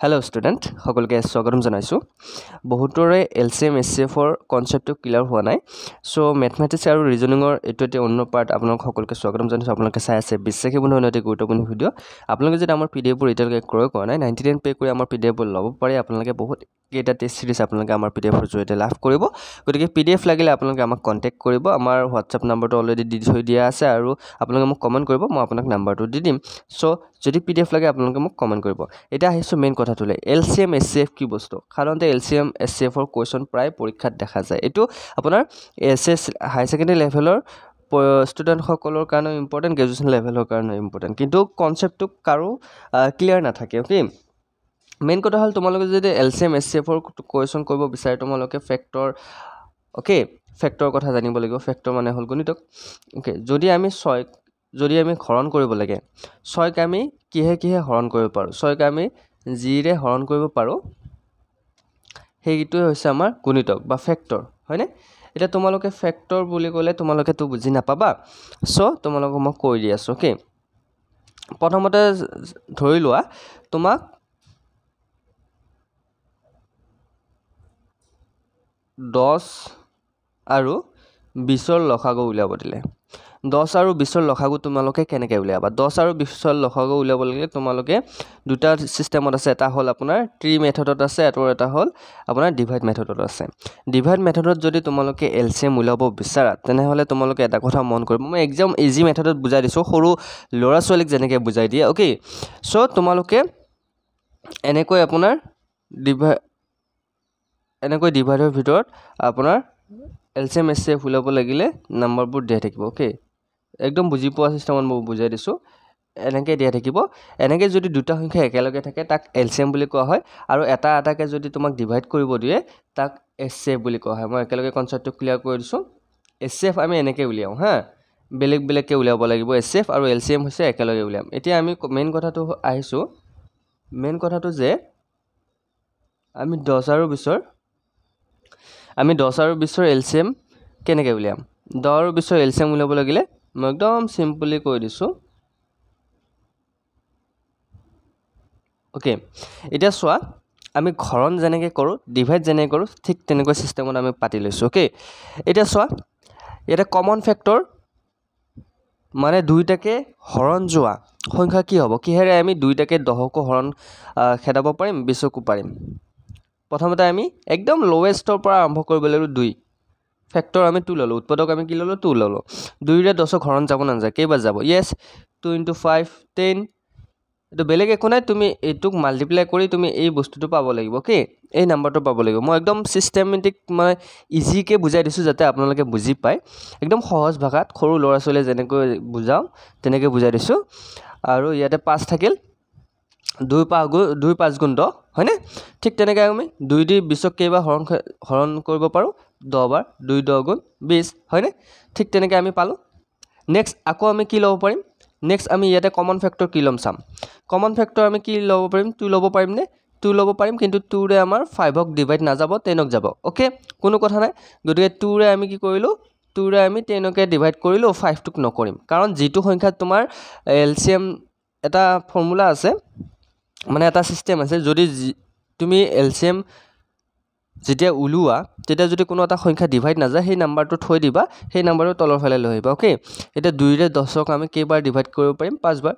Hello student, সকলকে স্বাগতম জনাইছো। বহুতৰে LCM SCF ৰ কনসেপ্টটো ক্লিয়াৰ হোৱা নাই। সো ম্যাথমেটিক্স আৰু ৰিজনিংৰ এটোতে অন্য পাৰ্ট আপোনালোক সকলকে স্বাগতম জনাইছো। আপোনালোকে চাই আছে বিশ্বাসী বন্ধু অতি গুৰুত্বপূৰ্ণ ভিডিও। আপোনালোকে যদি আমাৰ PDF বোৰ এতিয়ালৈকে ক্ৰয় কৰা নাই 99 পে কৰি আমাৰ PDF বোৰ ল'ব পাৰে। আপোনালোকে বহুত কেইটা টেষ্ট সিৰিজ আপোনালোকে আমাৰ PDF ৰ জৰিয়তে লাভ কৰিব। গতিকে PDF লাগিলে আপোনালোকে আমাক কন্টাক্ট কৰিব। আমাৰ WhatsApp নম্বৰটো অলৰেডি দি থৈ দিয়া আছে আৰু আপোনালোকে মোক কমেন্ট কৰিব, মই আপোনাক নম্বৰটো দি দিম। সো যদি PDF লাগে আপোনালোকে মোক কমেন্ট কৰিব। এটা আহিছো মেইন কথাটোলে LCM SCF কি বস্তু। সাধাৰণতে LCM SCF ৰ কোৱেশ্চন প্ৰায় পৰীক্ষাত দেখা যায়। এটো আপোনাৰ SS হাই সেকেন্ডাৰী লেভেলৰ ষ্টুডেন্ট সকলৰ কাৰণে ইম্পৰ্টেন্ট, গ্ৰেজুৱেচন লেভেলৰ কাৰণে ইম্পৰ্টেন্ট, কিন্তু কনসেপ্টটো কাৰো ক্লিয়াৰ নাথাকে। ওকে, মেইন কথা হল তোমালোকে যদি LCM SCF ৰ কোৱেশ্চন কৰিব বিচাৰে তোমালোকে ফেক্টৰ ফেক্টৰ কথা জানিব লাগিব। ফেক্টৰ মানে হল গণিতক। ওকে, যদি আমি হৰণ কৰিব লাগে 6 ক আমি কিহে হৰণ কৰিব পাৰো, 6 ক আমি জিৰে হৰণ কৰিব পাৰো, সেইটোৱে হৈছে আমাৰ গুণিতক বা ফেক্টৰ, হয়নে? এটা তোমালোকে ফেক্টৰ বুলি ক'লে তোমালোকে তো বুজি নাপাবা। সো তোমালোকক মই কৈ দি আছো। ওকে, প্ৰথমতে ধৰি লোৱা তোমাক 10 আৰু 20 ৰ লসাগু উলিয়াব দিলে। 10 আৰু 20 ৰ লসাগু তোমালোকে কেনেকৈ উলিয়াবা? 10 আৰু 20 ৰ লসাগু উলিয়াব লাগে তোমালোকে দুটা সিস্টেমত আছে। এটা হল আপোনাৰ ট্ৰি মেথডত আছে আৰু এটা হল আপোনাৰ ডিভাইড মেথডত আছে। ডিভাইড মেথডত যদি তোমালোকে LCM উলিয়াব বিচাৰা তেনেহলে তোমালোকে এটা কথা মন কৰিব, মই একদম ইজি মেথডত বুজাই দিছো, সৰু ল'ৰা ছোৱালীক যেনেকৈ বুজাই দিয়ে। ওকে, সো তোমালোকে এনেকৈ আপোনাৰ ডিভাইডৰ ভিতৰত আপোনাৰ LCM SCF উলিয়াব লাগিলে নম্বৰবোৰ দিয়া থাকিব। ওকে, একদম বুজি পোৱা সিস্টেমত মই বুজাই দিছো। এনেকৈ দিয়া থাকিব। এনেকৈ যদি দুটা সংখ্যা একেলগে থাকে তাক LCM বুলি কোৱা হয়, আৰু এটা এটাকে যদি তোমাক ডিভাইড কৰিব দিয়ে তাক SCF বুলি কোৱা হয়। মই একেলগে কনসেপ্টটো ক্লিয়াৰ কৰি দিছো। SCF আমি এনেকৈ উলিয়াও, হা, বেলেগ বেলেগকৈ উলিয়াব লাগিব। SCF আৰু LCM হৈছে একেলগে উলিয়াম। এতিয়া আমি মেইন কথাটো আহিছো, মেইন কথাটো যে আমি 10 আৰু 20 ৰ LCM কেনেকৈ উলিয়াম। 10 আৰু 20 ৰ LCM উলিয়াব লাগিলে মই একদম সিম্পলি কৈ দিছো। ওকে, এতিয়া চোৱা আমি হৰণ যেনেকৈ কৰোঁ, ডিভাইড যেনেকৈ কৰোঁ, ঠিক তেনেকুৱা সিস্টেমত আমি পাতি লৈছো। ওকে, এতিয়া চোৱা এটা কমন ফেক্টৰ মানে দুইটাকে হৰণ যোৱা সংখ্যা কি হ'ব? কিহেৰে আমি দুইটাকে 10কো হৰণ খেদাব পাৰিম, 20কো পাৰিম? প্ৰথমতে আমি একদম লোৱেষ্টৰ পৰা আৰম্ভ কৰিব লাগিব। 2 ফেক্টৰ আমি 2 ললো, উৎপাদক আমি কি ললো? 2 ললো। 2ৰে 10ক হৰণ যাব না যায়? কেইবাৰ যাব? ইয়েস, 2 × 5 10। এটো বেলেগ একো নাই, তুমি এইটোক মাল্টিপ্লাই কৰি তুমি এই বস্তুটো পাব লাগিব। ওকে, এই নাম্বাৰটো পাব লাগিব। মই একদম সিস্টেমেটিক মানে ইজিকে বুজাই দিছো যাতে আপোনালোকে বুজি পায়। একদম সহজ ভাষাত সৰু ল'ৰা ছোৱালীয়ে যেনেকৈ বুজাও তেনেকৈ বুজাই দিছো। আৰু ইয়াতে 5 থাকিল, 2 5 গুণ 10, হয়নে? ঠিক তেনেকৈ আমি 2 দি 20ক কেইবাৰ হৰণ কৰিব পাৰো? 10 বাৰ। 2 10 গুণ 20, হয়নে? ঠিক তেনেকৈ আমি পালো। নেক্সট আকৌ আমি কি ল'ব পাৰিম? নেক্সট আমি ইয়াতে কমন ফেক্টৰ কি ল'ম চাম। কমন ফেক্টৰ আমি কি ল'ব পাৰিম? 2 ল'ব পাৰিম নে? 2 ল'ব পাৰিম, কিন্তু 2ৰে আমাৰ 5ক ডিভাইড নাযাব, 10ক যাব। ওকে, কোনো কথা নাই। গতিকে 2ৰে আমি কি কৰিলো? 2ৰে আমি 10কে ডিভাইড কৰিলো, 5টোক নকৰিম। কাৰণ যিটো সংখ্যাত তোমাৰ LCM এটা ফৰ্মুলা আছে, মানে এটা সিস্টেম আছে, যদি তুমি LCM যেতিয়া উলিওৱা তেতিয়া যদি কোনো এটা সংখ্যা ডিভাইড নাযায় সেই নাম্বাৰটো থৈ দিবা, সেই নাম্বাৰটো তলৰ ফালে লৈ আহিবা। ওকে, এতিয়া 2ৰে 10ক আমি কেইবাৰ ডিভাইড কৰিব পাৰিম? 5 বাৰ।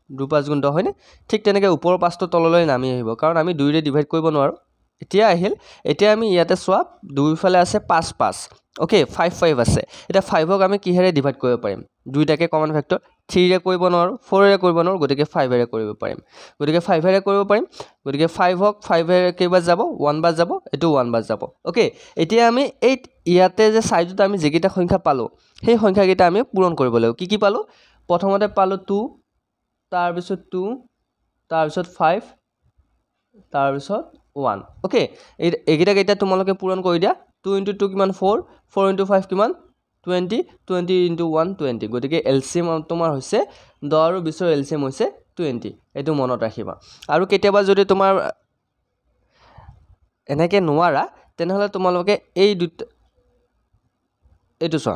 2 5 গুণ 10, হয়নে? ঠিক তেনেকৈ ওপৰৰ 5টো তললৈ নামি আহিব, কাৰণ আমি 2ৰে ডিভাইড কৰিব নোৱাৰো। এতিয়া আহিল, এতিয়া আমি ইয়াতে চোৱা দুইফালে আছে 5 5। ওকে, 5 5 আছে। এতিয়া 5ক আমি কিহেৰে ডিভাইড কৰিব পাৰিম? দুইটাকে কমন ফেক্টৰ। 3ৰে কৰিব নোৱাৰো, 4ৰে কৰিব নোৱাৰো, গতিকে 5ৰে কৰিব পাৰিম। গতিকে 5ৰে কৰিব পাৰিম। গতিকে 5ক 5ৰে কেইবাৰ যাব? 1 বাৰ যাব, এটো 1 বাৰ যাব। ওকে, এতিয়া আমি এই ইয়াতে যে সাইডত আমি যেকেইটা সংখ্যা পালো সেই সংখ্যাকেইটা আমি পূৰণ কৰিব লাগিব। কি কি পালো? প্ৰথমতে পালো 2, তাৰপিছত 2, তাৰপিছত 5, তাৰপিছত 1। ওকে, এইকেইটা কেইটা তোমালোকে পূৰণ কৰি দিয়া। 2 × 2 কিমান? 4, 4 × 5 কিমান? 20, 20 × 1 20। গতিকে LCM তোমাৰ হৈছে 10 আৰু 20 ৰ LCM হৈছে 20। এইটো মনত ৰাখিবা। আৰু কেতিয়াবা যদি তোমাৰ এনেকৈ নোৱাৰা তেনেহলে তোমালোকে এই দুটা, এইটো চোৱা,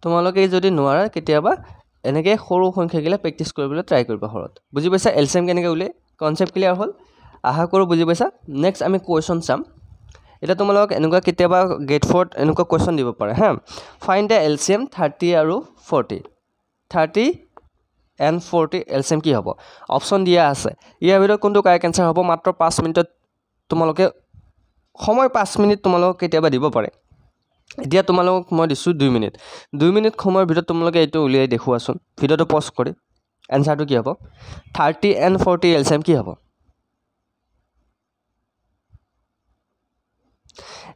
তোমালোকে যদি নোৱাৰা কেতিয়াবা এনেকৈ সৰু সংখ্যাগিলা প্ৰেক্টিছ কৰিবলৈ ট্ৰাই কৰিবা ঘৰত বুজি পাইছা এলচিএম কেনেকৈ উলিয়াই কনচেপ্ট ক্লিয়াৰ হ'ল আশা কৰোঁ বুজি পাইছা নেক্সট আমি কুৱেশ্যন চাম এটা তোমালোকক এনেকুৱা কেতিয়াবা গেট ফ'ৰত এনেকুৱা কুৱেশ্যন দিব পাৰে হা ফাইণ্ড দ্য এলচিএম 30 আৰু 40 30 and 40 এলচিএম কি হ'ব অপশ্যন দিয়া আছে ইয়াৰ ভিতৰত কোনটো কাৰেক্ট এনচাৰ হ'ব মাত্ৰ 5 মিনিটত তোমালোকে সময় 5 মিনিট তোমালোকক কেতিয়াবা দিব পাৰে এতিয়া তোমালোকক মই দিছোঁ 2 মিনিট 2 মিনিট সময়ৰ ভিতৰত তোমালোকে এইটো উলিয়াই দেখুৱাচোন ভিডিঅ'টো পজ কৰি এনচাৰটো কি হ'ব 30 and 40 এলচিএম কি হ'ব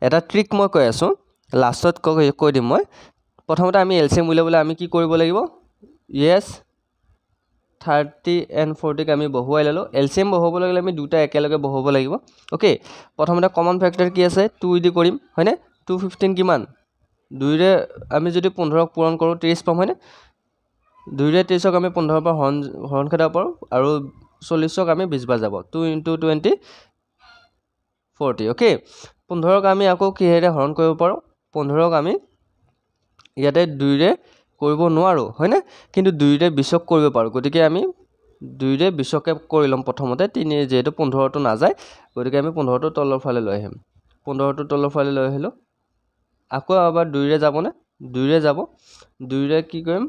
এটা ট্ৰিক মই কৈ আছোঁ লাষ্টত কৈ দিম মই প্ৰথমতে আমি এলচিএম উলিয়াবলৈ আমি কি কৰিব লাগিব য়েছ 30 and 40 আমি বহুৱাই ল'লোঁ এলচিএম বহুৱাবলৈ গ'লে আমি দুটা একেলগে বহুৱাব লাগিব অ'কে প্ৰথমতে কমন ফেক্টৰ কি আছে 2 দি কৰিম হয়নে 215 কিমান 2ৰে আমি যদি 15ক পূৰণ কৰোঁ 30 পাম হয়নে 2ৰে 30ক আমি 15ৰ পৰা হৰণ খেদাব পাৰোঁ আৰু 40ক আমি 20 বাৰ যাব 2 × 20 40 অ'কে 15ক আমি আকৌ কিহেৰে হৰণ কৰিব পাৰোঁ 15ক আমি ইয়াতে 2ৰে কৰিব নোৱাৰোঁ হয়নে কিন্তু 2ৰে 20ক কৰিব পাৰোঁ গতিকে আমি 2ৰে 20কে কৰি ল'ম প্ৰথমতে 3 যেহেতু 15টো নাযায় গতিকে আমি 15টো তলৰ ফালে লৈ আহিম 15টো তলৰ ফালে লৈ আহিলোঁ আকৌ আবাৰ 2ৰে যাবনে 2ৰে যাব 2ৰে কি কৰিম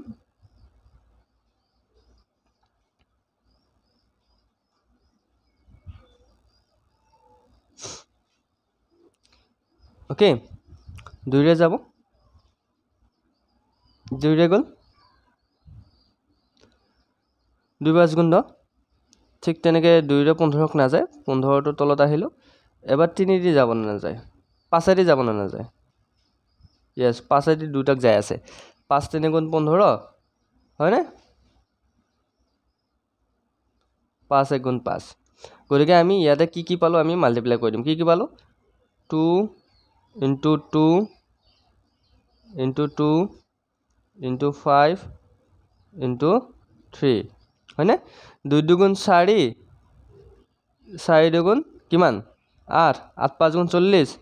ओके 2ৰে যাব 2ৰে গ'ল 2 5 গুণ 10 ঠিক তেনেকৈ 2ৰে 15ক নাযায় 15টো তলত আহিলোঁ এবাৰ 3 দি যাব নাযায় 5 দি যাব নাযায় য়েছ 5 দি দুটাক যায় আছে 5 3 গুণ 15 হয়নে 5 1 গুণ 5 গতিকে আমি ইয়াতে কি পালোঁ আমি মাল্টিপ্লাই কৰি দিম কি পালোঁ 2 into 2 into 2 into 5 into 3 হয়নে 2 2 4 4 2 কিমান 8 8 5 40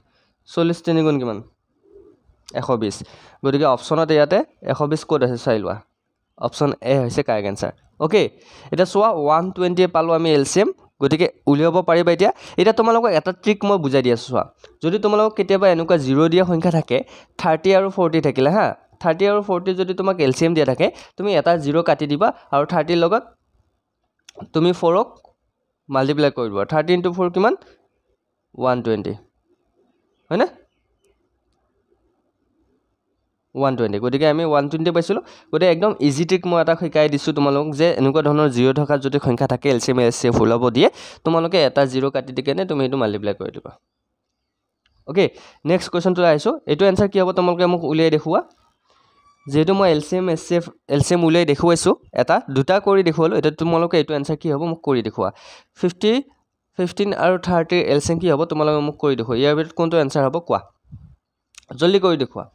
40 3 গুণ কিমান 120 গতিকে অপশ্যনত ইয়াতে 120 ক'ত আছে চাই লোৱা অপশ্যন এ হৈছে কাৰেক্ট এনচাৰ অ'কে এতিয়া চোৱা 120 পালোঁ আমি এলচিএম গতিকে উলিয়াব পাৰিবা এতিয়া তোমালোকক এটা ট্ৰিক মই বুজাই দি আছোঁ চোৱা যদি তোমালোকক কেতিয়াবা এনেকুৱা 0 দিয়া সংখ্যা থাকে 30 আৰু 40 থাকিলে হা 30 আৰু 40 যদি তোমাক এলচিএম দিয়া থাকে তুমি এটা 0 কাটি দিবা আৰু 30 লগত তুমি 4ক মাল্টিপ্লাই কৰি দিবা 30 × 4 কিমান 120 হয়নে 120 গতিকে আমি 120 পাইছিলোঁ গতিকে একদম ইজি ট্ৰিক মই এটা শিকাই দিছোঁ তোমালোকক যে এনেকুৱা ধৰণৰ 0 থকা যদি সংখ্যা থাকে এলচিএম এছচিএফ ওলাব দিয়ে তোমালোকে এটা 0 কাটি দি কেনে তুমি এইটো মাল্টিপ্লাই কৰি দিবা অ'কে নেক্সট কুৱেশ্যনটো আহিছোঁ এইটো এনচাৰ কি হ'ব তোমালোকে মোক উলিয়াই দেখুওৱা যেহেতু মই এলচিএম উলিয়াই দেখুৱাইছোঁ এটা দুটা কৰি দেখুৱালোঁ এতিয়া তোমালোকে এইটো এনচাৰ কি হ'ব মোক কৰি দেখুওৱা 15 আৰু 30 এলচিএম কি হ'ব তোমালোকে মোক কৰি দেখুওৱা ইয়াৰ ভিতৰত কোনটো এনচাৰ হ'ব কোৱা জলদি কৰি দেখুওৱা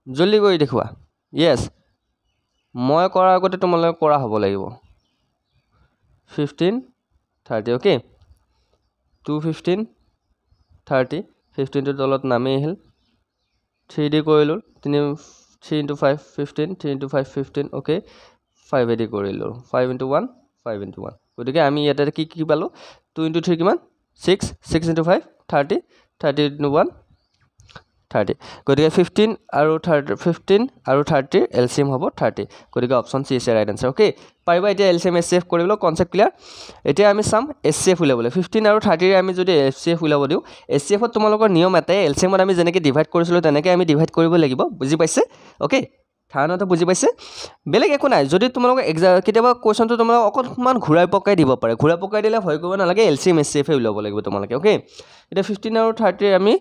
জলদি কৰি দেখুওৱা য়েছ মই কৰাৰ আগতে তোমালোকে কৰা হ'ব লাগিব 15 30 অ'কে 215 30 15টো তলত নামি আহিল 3 দি কৰিলোঁ 3 × 5 15 3 × 5 15 অ'কে 5 দি কৰিলোঁ 5 × 1 5 × 1 গতিকে আমি ইয়াতে কি পালোঁ 2 × 3 কিমান 6 6 × 5 30 30 × 1 30 গতিকে 15 আৰু 30 এলচিএম হ'ব 30 গতিকে অপশ্যন চি আছে ৰাইট এনচাৰ অ'কে পাৰিবা এতিয়া এলচিএম এছচিএফ কৰিবলৈ কনচেপ্ট ক্লিয়াৰ এতিয়া আমি চাম এছচিএফ উলিয়াবলৈ 15 আৰু 30ৰে আমি যদি এছচিএফ উলিয়াব দিওঁ এছচিএফত তোমালোকৰ নিয়ম এটাই এলচিএমত আমি যেনেকৈ ডিভাইড কৰিছিলোঁ তেনেকৈ আমি ডিভাইড কৰিব লাগিব বুজি পাইছে অ'কে ধাৰণাটো বুজি পাইছে বেলেগ একো নাই যদি তোমালোকক কেতিয়াবা কুৱেশ্যনটো তোমালোকক অকণমান ঘূৰাই পকাই দিব পাৰে ঘূৰাই পকাই দিলে ভয় কৰিব নালাগে এলচিএম এছচিএফে উলিয়াব লাগিব তোমালোকে অ'কে এতিয়া 15 আৰু 30ৰে আমি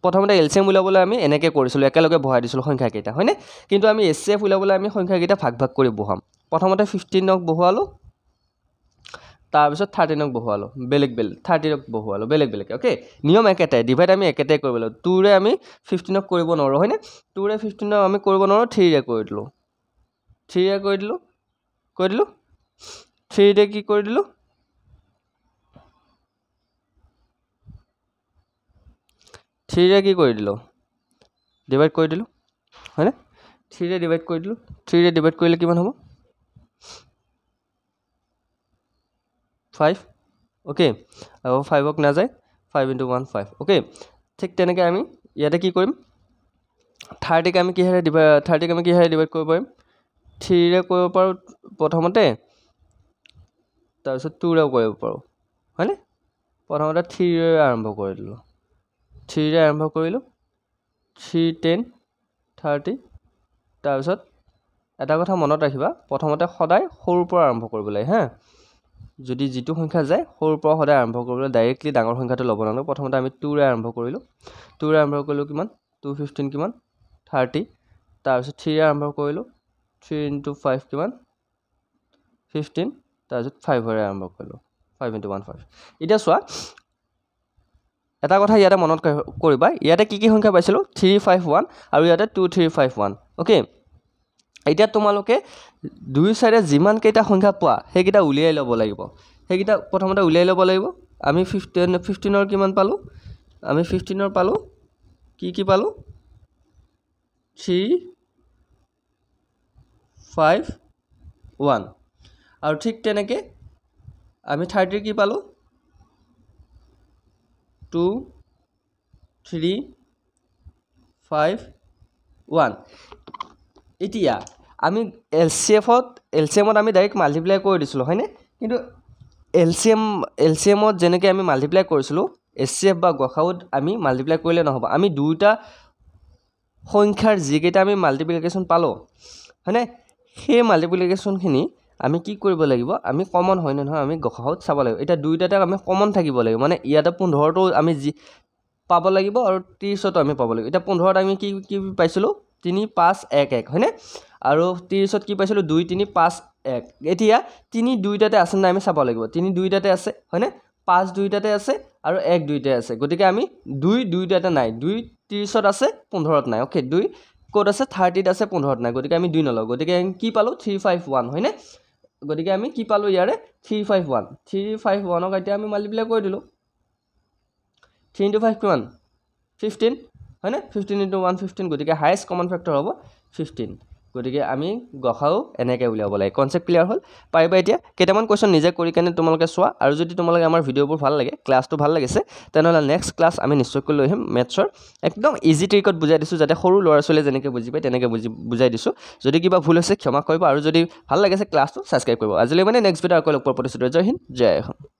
প্ৰথমতে এলচিএম উলিয়াবলৈ আমি এনেকৈ কৰিছিলোঁ একেলগে বহাই দিছিলোঁ সংখ্যাকেইটা হয়নে কিন্তু আমি এছচিএফ উলিয়াবলৈ আমি সংখ্যাকেইটা ভাগ কৰি বহাম প্ৰথমতে 15ক বহুৱালোঁ তাৰপিছত 13ক বহুৱালোঁ বেলেগ 30ক বহুৱালোঁ বেলেগ অ'কে নিয়ম একেটাই ডিভাইড আমি একেটাই কৰিব লাগিব 2ৰে আমি 15ক কৰিব নোৱাৰোঁ হয়নে 2ৰে 15ক আমি কৰিব নোৱাৰোঁ 3ৰে কৰি দিলোঁ 3ৰে কি কৰি দিলোঁ 3ৰে কি কৰি দিলোঁ ডিভাইড কৰি দিলোঁ হয়নে 3 ৰে ডিভাইড কৰি দিলোঁ 3 ৰে ডিভাইড কৰিলে কিমান হ'ব 5 ওকে আৰু 5 ক নাযায় 5 * 1 5 ওকে ঠিক তেনেকৈ আমি ইয়াতে কি কৰিম 30 ক আমি কিহেৰে ডিভাইড কৰিব পাৰিম 3 ৰে কৰিব পাৰোঁ প্ৰথমতে তাৰপিছত 2 ৰেও কৰিব পাৰোঁ হয়নে প্ৰথমতে 3 ৰে আৰম্ভ কৰি দিলোঁ 3 ৰে আৰম্ভ কৰিলোঁ 3 10 30 তাৰপিছত এটা কথা মনত ৰাখিবা প্ৰথমতে সদায় সৰুৰ পৰা আৰম্ভ কৰিব লাগে হা যদি যিটো সংখ্যা যায় সৰুৰ পৰা সদায় আৰম্ভ কৰিবলৈ ডাইৰেক্টলি ডাঙৰ সংখ্যাটো ল'ব নালাগে প্ৰথমতে আমি 2 ৰে আৰম্ভ কৰিলোঁ 2 ৰে আৰম্ভ কৰিলোঁ কিমান 2 15 কিমান 30 তাৰপিছত 3 ৰে আৰম্ভ কৰিলোঁ 3 * 5 কিমান 15 তাৰপিছত 5 ৰে আৰম্ভ কৰিলোঁ 5 * 1 5 এতিয়া চোৱা এটা কথা ইয়াতে মনত কৰিবা ইয়াতে কি সংখ্যা পাইছিলোঁ 351 আৰু ইয়াতে 2351 ওকে এতিয়া তোমালোকে দুই সাইডে যিমান কেইটা সংখ্যা পোৱা সেইকেইটা উলিয়াই ল'ব লাগিব সেইকেইটা প্ৰথমতে উলিয়াই ল'ব লাগিব আমি 15 ৰ কিমান পালোঁ আমি 15 ৰ পালোঁ কি পালোঁ 3 5 1 আৰু ঠিক তেনেকৈ আমি 30 কি পালোঁ 2 3 5 1 এতিয়া আমি এলচিএমত আমি ডাইৰেক্ট মাল্টিপ্লাই কৰি দিছিলোঁ হয়নে কিন্তু এলচিএমত যেনেকৈ আমি মাল্টিপ্লাই কৰিছিলোঁ এছচিএফ বা গসাউত আমি মাল্টিপ্লাই কৰিলে নহ'ব আমি দুইটা সংখ্যাৰ যিকেইটা আমি মাল্টিপ্লিকেশ্যন পালোঁ হয়নে সেই মাল্টিপ্লিকেশ্যনখিনি আমি কি কৰিব লাগিব আমি কমন হয় নহয় আমি গসাউত চাব লাগিব এতিয়া দুইটাতে আমি কমন থাকিব লাগিব মানে ইয়াতে 15টো আমি পাব লাগিব আৰু 30টো আমি পাব লাগিব এতিয়া 15ত আমি কি পাইছিলোঁ 3 5 1 1 হয়নে আৰু 30ত কি পাইছিলোঁ 2 3 5 1 এতিয়া 3 দুইটাতে আছে না আমি চাব লাগিব 3 দুইটাতে আছে হয়নে 5 দুইটাতে আছে আৰু 1 দুইটাতে আছে গতিকে আমি 2 দুইটাতে নাই 2 30ত আছে 15ত নাই ওকে 2 ক'ত আছে 30ত আছে 15ত নাই গতিকে আমি 2 নলওঁ গতিকে কি পালোঁ 351 হয়নে গতিকে আমি কি পালোঁ ইয়াৰে 351ক এতিয়া আমি মাল্টিপ্লাই কৰি দিলোঁ 3 * 5 কিমান 15 হয়নে 15 * 1 15 গতিকে হায়েষ্ট কমন ফেক্টৰ হ'ব 15 গতিকে আমি গসাও এনেকৈ উলিয়াব লাগে কনচেপ্ট ক্লিয়াৰ হ'ল পাৰিবা এতিয়া কেইটামান কুৱেশ্যন নিজে কৰি কেনে তোমালোকে চোৱা আৰু যদি তোমালোকে আমাৰ ভিডিঅ'বোৰ ভাল লাগে ক্লাছটো ভাল লাগিছে তেনেহ'লে নেক্সট ক্লাছ আমি নিশ্চয়কৈ লৈ আহিম মেথছৰ একদম ইজি ট্ৰিকত বুজাই দিছোঁ যাতে সৰু ল'ৰা ছোৱালীয়ে যেনেকৈ বুজি পায় তেনেকৈ বুজাই দিছোঁ যদি কিবা ভুল হৈছে ক্ষমা কৰিব আৰু যদি ভাল লাগিছে ক্লাছটো ছাবস্ক্ৰাইব কৰিব আজিলৈ মানে নেক্সট ভিডিঅ' আকৌ লগ পোৱাৰ প্ৰতিশ্ৰুতি জয় হিন্দ জয় অসম